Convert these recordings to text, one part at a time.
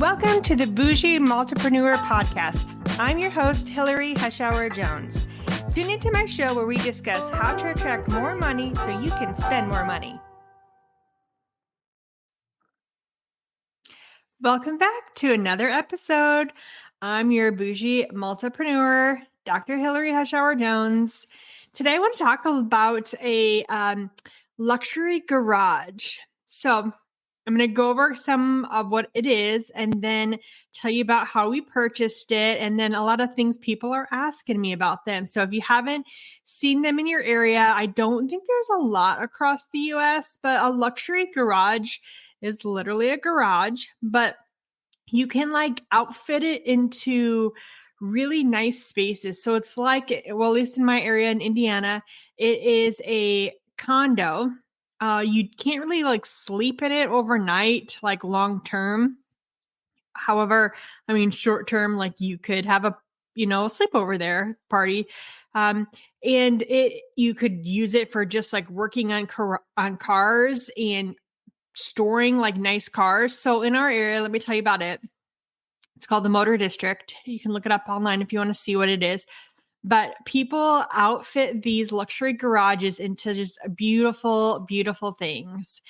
Welcome to the Bougie Multipreneur Podcast. I'm your host, Hillary Heschauer Jones. Tune into my show where we discuss how to attract more money so you can spend more money. Welcome back to another episode. I'm your Bougie Multipreneur, Dr. Hillary Heschauer Jones. Today I want to talk about a luxury garage. So I'm going to go over some of what it is and then tell you about how we purchased it and then a lot of things people are asking me about them. So if you haven't seen them in your area, I don't think there's a lot across the US, but a luxury garage is literally a garage, but you can like outfit it into really nice spaces. So it's like, well, at least in my area in Indiana, it is a condo. You can't really like sleep in it overnight, like long term. However, I mean, short term, like you could have a, sleepover there party. And you could use it for just like working on cars and storing like nice cars. So in our area, let me tell you about it. It's called the Motor District. You can look it up online if you want to see what it is. But people outfit these luxury garages into just beautiful, beautiful things.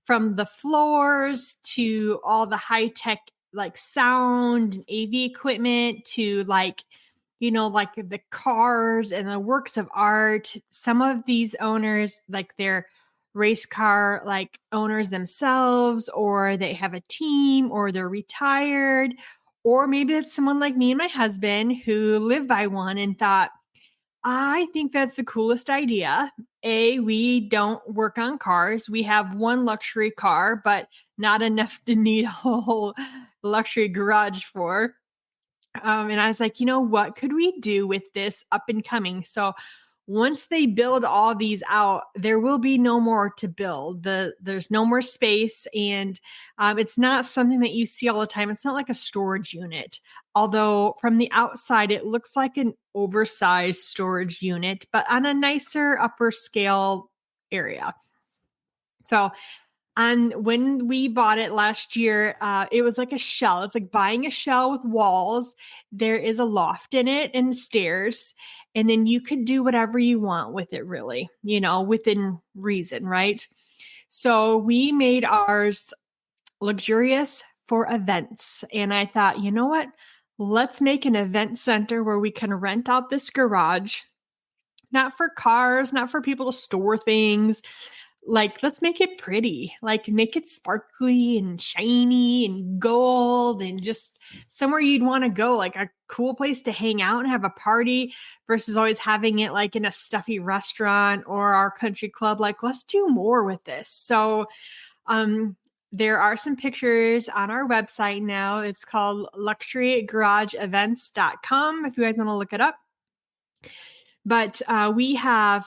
From the floors to all the high-tech like sound and AV equipment to like the cars and the works of art. Some of these owners, like they're race car like owners themselves, or they have a team, or they're retired. Or maybe it's someone like me and my husband who live by one and thought, I think that's the coolest idea. We don't work on cars. We have one luxury car, but not enough to need a whole luxury garage for. And I was like, what could we do with this up and coming? So once they build all these out, there will be no more to build. There's no more space. And it's not something that you see all the time. It's not like a storage unit. Although from the outside, it looks like an oversized storage unit, but on a nicer upper scale area. So when we bought it last year, it was like a shell. It's like buying a shell with walls. There is a loft in it and stairs. And then you could do whatever you want with it, really, within reason, right? So we made ours luxurious for events. And I thought, you know what? Let's make an event center where we can rent out this garage, not for cars, not for people to store things. Like, let's make it pretty, like make it sparkly and shiny and gold and just somewhere you'd want to go, like a cool place to hang out and have a party versus always having it like in a stuffy restaurant or our country club. Like, let's do more with this. So, there are some pictures on our website now. It's called luxurygarageevents.com if you guys want to look it up. But we have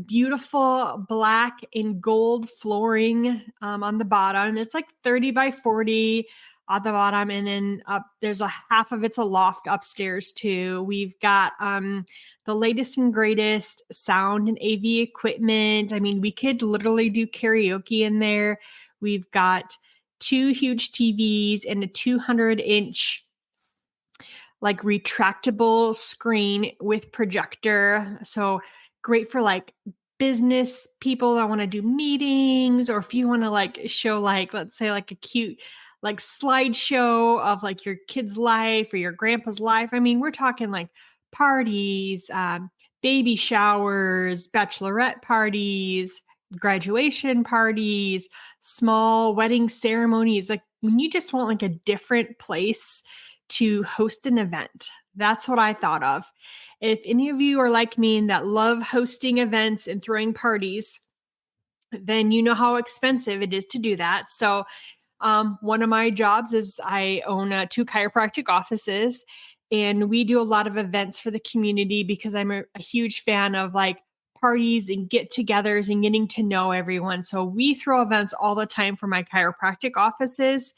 beautiful black and gold flooring on the bottom. It's like 30 by 40 at the bottom. And then there's a half of it's a loft upstairs too. We've got the latest and greatest sound and AV equipment. I mean, we could literally do karaoke in there. We've got 2 huge TVs and a 200-inch like retractable screen with projector. So great for like business people that want to do meetings, or if you want to like show like, let's say like a cute like slideshow of like your kid's life or your grandpa's life. I mean, we're talking like parties, baby showers, bachelorette parties, graduation parties, small wedding ceremonies. Like when you just want like a different place to host an event. That's what I thought of. If any of you are like me and that love hosting events and throwing parties, then you know how expensive it is to do that. So one of my jobs is I own 2 chiropractic offices, and we do a lot of events for the community because I'm a huge fan of like parties and get-togethers and getting to know everyone. So we throw events all the time for my chiropractic offices.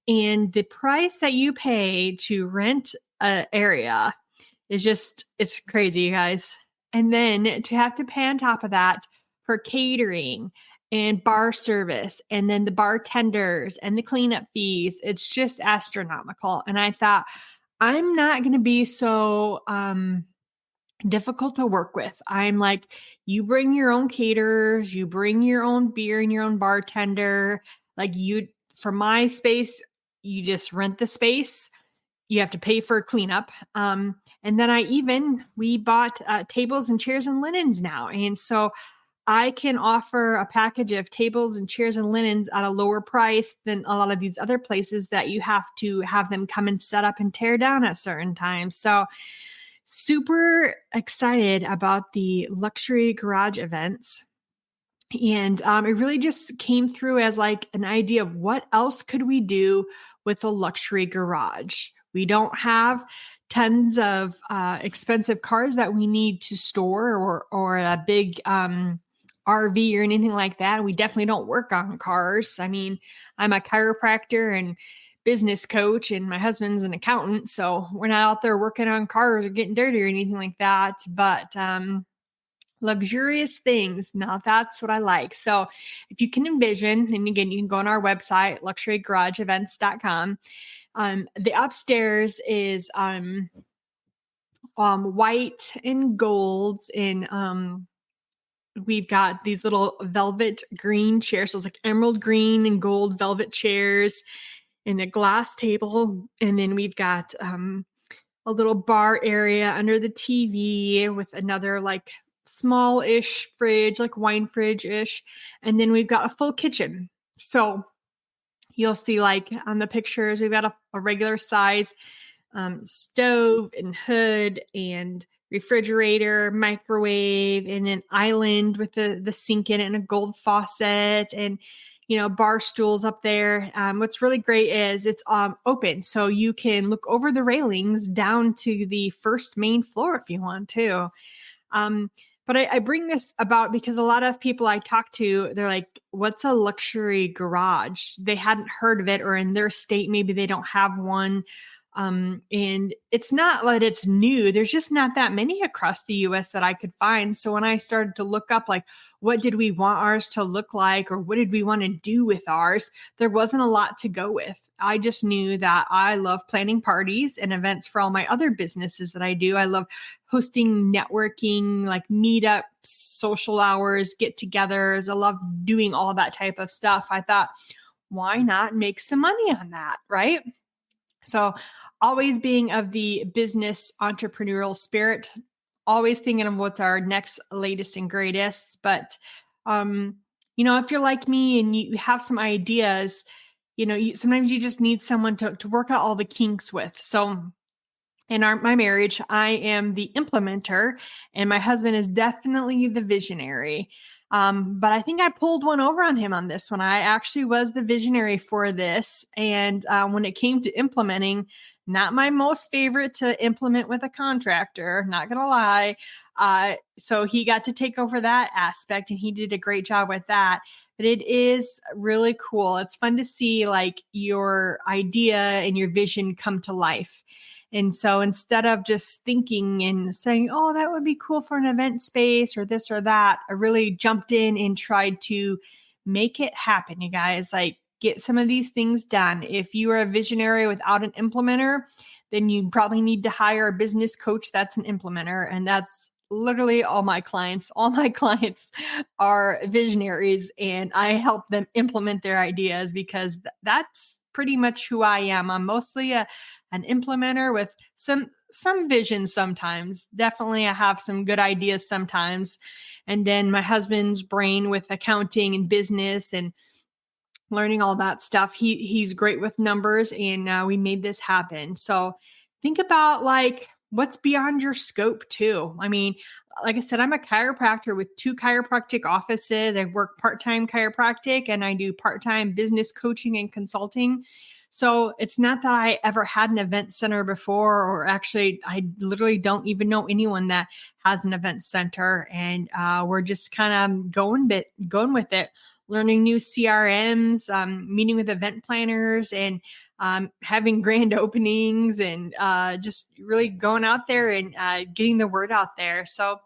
And the price that you pay to rent an area is just, it's crazy, you guys. And then to have to pay on top of that for catering and bar service, and then the bartenders and the cleanup fees. It's just astronomical. And I thought, I'm not going to be so difficult to work with. I'm like, you bring your own caterers, you bring your own beer and your own bartender. Like, you, for my space, you just rent the space. You have to pay for a cleanup. And then we bought tables and chairs and linens now. And so I can offer a package of tables and chairs and linens at a lower price than a lot of these other places that you have to have them come and set up and tear down at certain times. So super excited about the luxury garage events. And it really just came through as like an idea of what else could we do with a luxury garage. We don't have tons of expensive cars that we need to store or a big RV or anything like that. We definitely don't work on cars. I mean, I'm a chiropractor and business coach, and my husband's an accountant. So we're not out there working on cars or getting dirty or anything like that. But luxurious things, now that's what I like. So if you can envision, and again, you can go on our website, luxurygarageevents.com. The upstairs is white and golds, and we've got these little velvet green chairs. So it's like emerald green and gold velvet chairs and a glass table. And then we've got a little bar area under the TV with another like small-ish fridge, like wine fridge-ish. And then we've got a full kitchen. So you'll see like on the pictures, we've got a regular size stove and hood and refrigerator, microwave, and an island with the sink in it and a gold faucet and, bar stools up there. What's really great is it's open. So you can look over the railings down to the first main floor if you want to. But I bring this about because a lot of people I talk to, they're like, what's a luxury garage? They hadn't heard of it, or in their state, maybe they don't have one. And it's not that it's new. There's just not that many across the US that I could find. So when I started to look up, like, what did we want ours to look like? Or what did we want to do with ours? There wasn't a lot to go with. I just knew that I love planning parties and events for all my other businesses that I do. I love hosting networking, like meetups, social hours, get-togethers. I love doing all that type of stuff. I thought, why not make some money on that, right? So always being of the business entrepreneurial spirit, always thinking of what's our next latest and greatest. But, if you're like me and you have some ideas, sometimes you just need someone to work out all the kinks with. So in my marriage, I am the implementer and my husband is definitely the visionary. But I think I pulled one over on him on this one. I actually was the visionary for this. And when it came to implementing, not my most favorite to implement with a contractor, not going to lie. So he got to take over that aspect and he did a great job with that. But it is really cool. It's fun to see like your idea and your vision come to life. And so instead of just thinking and saying, oh, that would be cool for an event space or this or that, I really jumped in and tried to make it happen, you guys. Like, get some of these things done. If you are a visionary without an implementer, then you probably need to hire a business coach that's an implementer. And that's literally all my clients. All my clients are visionaries and I help them implement their ideas because that's pretty much who I am. I'm mostly an implementer with some vision sometimes. Definitely I have some good ideas sometimes. And then my husband's brain with accounting and business and learning all that stuff. He's great with numbers and we made this happen. So think about like what's beyond your scope too. I mean, like I said, I'm a chiropractor with 2 chiropractic offices. I work part-time chiropractic and I do part-time business coaching and consulting. So it's not that I ever had an event center before, or actually I literally don't even know anyone that has an event center. And we're just kind of going with it, learning new CRMs, meeting with event planners and having grand openings and just really going out there and getting the word out there. So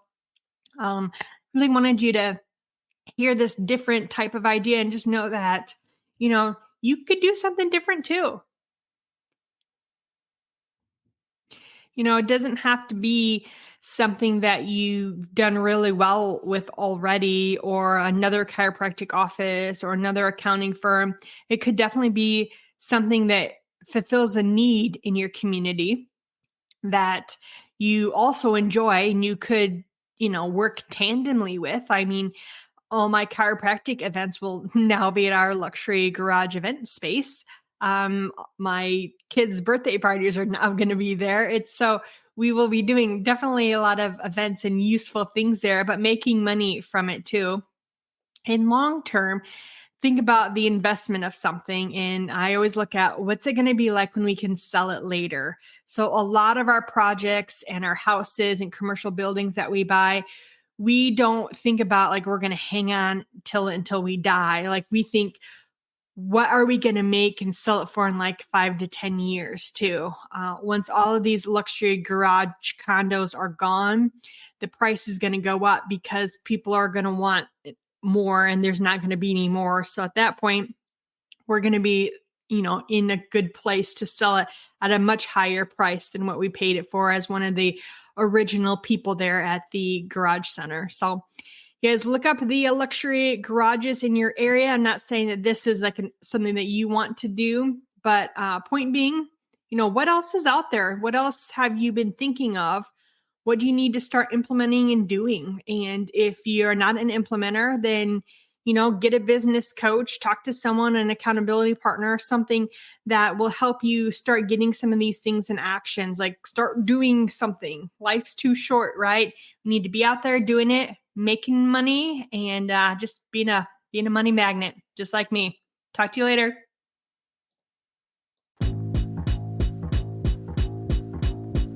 really wanted you to hear this different type of idea and just know that, you could do something different too. It doesn't have to be something that you've done really well with already, or another chiropractic office or another accounting firm. It could definitely be something that fulfills a need in your community that you also enjoy and you could, work tandemly with. I mean, all my chiropractic events will now be at our luxury garage event space. My kids' birthday parties are now going to be there. We will be doing definitely a lot of events and useful things there, but making money from it too. In long term, think about the investment of something. And I always look at what's it going to be like when we can sell it later. So a lot of our projects and our houses and commercial buildings that we buy, we don't think about like we're going to hang on until we die. Like we think, what are we going to make and sell it for in like 5 to 10 years too? Once all of these luxury garage condos are gone, the price is going to go up because people are going to want more and there's not going to be any more. So at that point, we're going to be, in a good place to sell it at a much higher price than what we paid it for as one of the original people there at the garage center. So you guys look up the luxury garages in your area. I'm not saying that this is like something that you want to do, but point being, what else is out there? What else have you been thinking of? What do you need to start implementing and doing? And if you're not an implementer, then, get a business coach, talk to someone, an accountability partner, something that will help you start getting some of these things in actions, like start doing something. Life's too short, right? You need to be out there doing it, making money, and just being a money magnet, just like me. Talk to you later.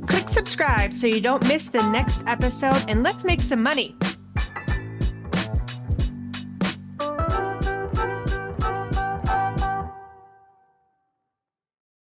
Click subscribe so you don't miss the next episode, and let's make some money.